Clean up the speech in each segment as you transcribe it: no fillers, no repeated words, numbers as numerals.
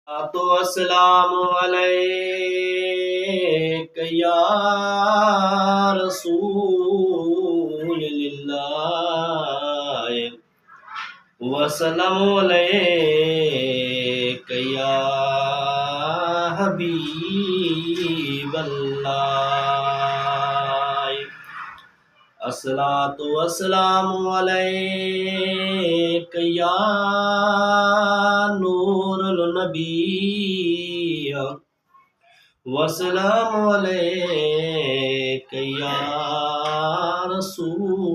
तो अस्सलामु अलैका या रसूलल्लाह वसल्लमु अलैका या हबीबल्लाह अस्सलातु वस्सलामु अलैका या नूरुल नबी वस्सलामु अलैका या रसूलल्लाह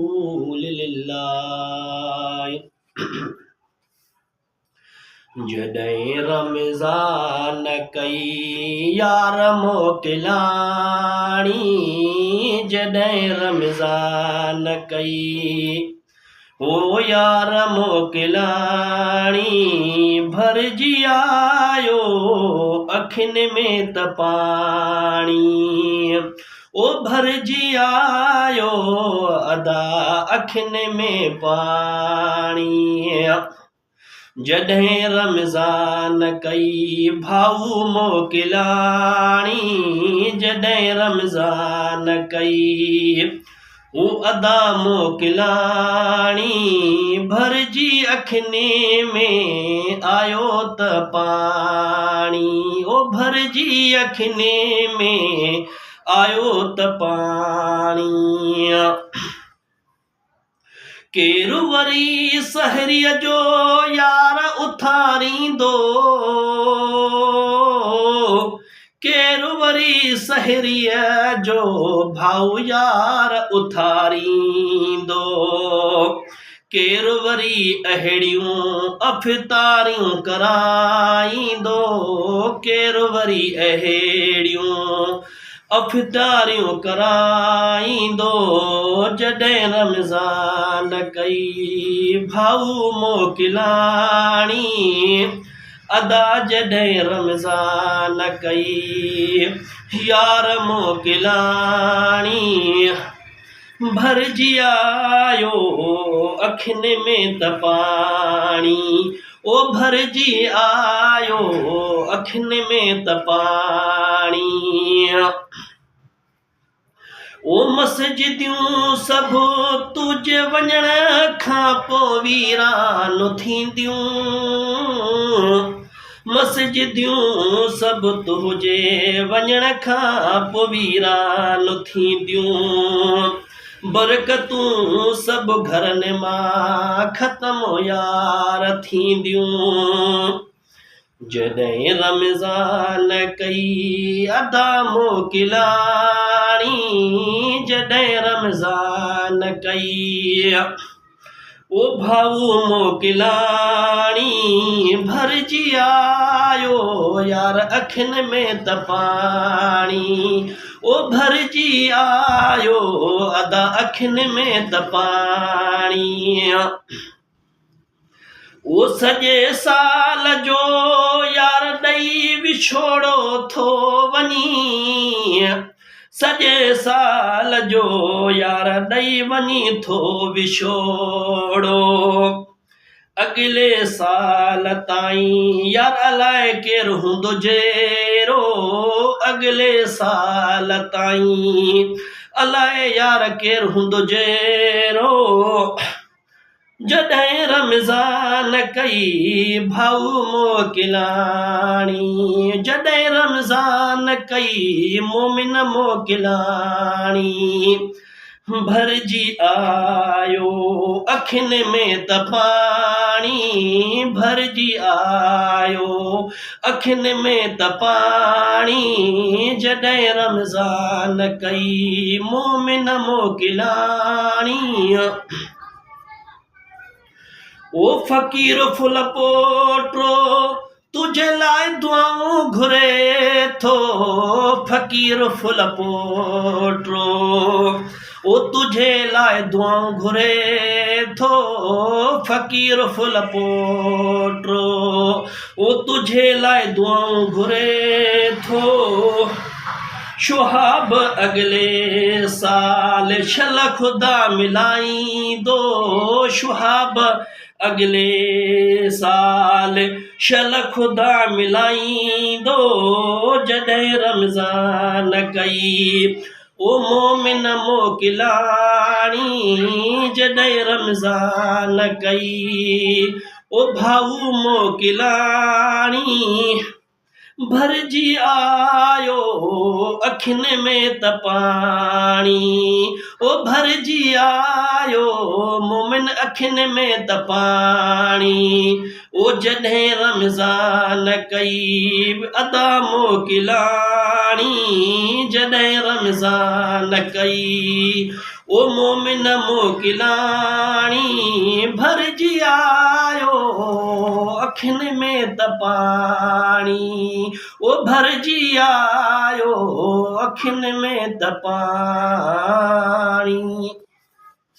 जॾहिं रमज़ान कई यार मोकिलाणी जॾहिं रमज़ान कई ओ यार मोकिलाणी भरिजी आयो अखियुनि में त पाणी ओ भरिजी आयो अदा अखियुनि में पाणी जॾहिं रमज़ान कई भाऊ मोकिलाणी जॾहिं रमज़ान कई ओ अदा मोकिलाणी भरिजी अखियुनि में आयो त पाणी ओ भरिजी अखियुनि में आयो त पाणी केरु वरी सहरीअ जो यार उथारींदो केरु वरी सहरीअ जो भाऊ यार उथारींदो केरु वरी अहिड़ियूं अफ़तारियूं कराईंदो केरु वरी अहिड़ियूं अफ़तारियूं कराईंदो जॾहिं रमज़ान कई भाऊ मोकिलाणी अदा जॾहिं रमज़ान कई यार मोकिलाणी भरिजी आयो अखियुनि में त पाणी ओ भरिजी आयो अखियुनि में त पाणी ओ मस्जिदियूं सभु तुझे वञण खां पोइ वीरान थींदियूं मस्जिदियूं सभु तुझे वञण खां पोइ वीरान थींदियूं बरकतूं सभु घरनि मां ख़त्म यार थींदियूं जॾहिं रमज़ान कई अदा मोकिलाणी जॾहिं रमज़ान कई ओ भाऊ मोकिलाणी भरिजी आयो यार अखियुनि में त पाणी ओ भरिजी आयो अदा अखियुनि में त पाणी ओ सॼे साल जो यार ॾई विछोड़ो थो वञी सॼे साल जो यार ॾई वञी थो विछोड़ो अॻिले साल ताईं यार अलाए केरु हूंदो जहिड़ो अॻिले साल ताईं अलाए यार केरु हूंदो जहिड़ो जॾहिं रमज़ान कई भाऊ मोकिलाणी जॾहिं रमज़ान कई मोमिन मोकिलाणी भरिजी आयो अखियुनि में त पाणी भरिजी आयो अखियुनि में त पाणी जॾहिं रमज़ान कई मोमिन मोकिलाणी ओ फ़कीर फुल पोटो तुझे लाइ दुआऊं घुरे थो फ़कीर फुल पोटो ओ तुझे लाइ दुआऊं घुरे थो फ़कीर फुल पोटो ओ तुझे लाइ दुआऊं घुरे थो शुहाब अगले साल शल खुदा मिलाईंदो शुहाब अगले साल शल खुदा मिलाईंदो जॾहिं रमज़ान कई ओ मोमिन मोकिलाणी जॾहिं रमज़ान कई ओ भाऊ मोकिलाणी भरजी आयो अखियुनि में त पाणी ओ भरजी आयो मोमिन अखियुनि में त पाणी ओ जॾहिं रमज़ान कई अदा मोकिलाणी जॾहिं रमज़ान कई ओ मोमिन मोकिलाणी भरजी आयो अखियुनि में त पाणी ओ भरजी आयो अखियुनि में त पाणी।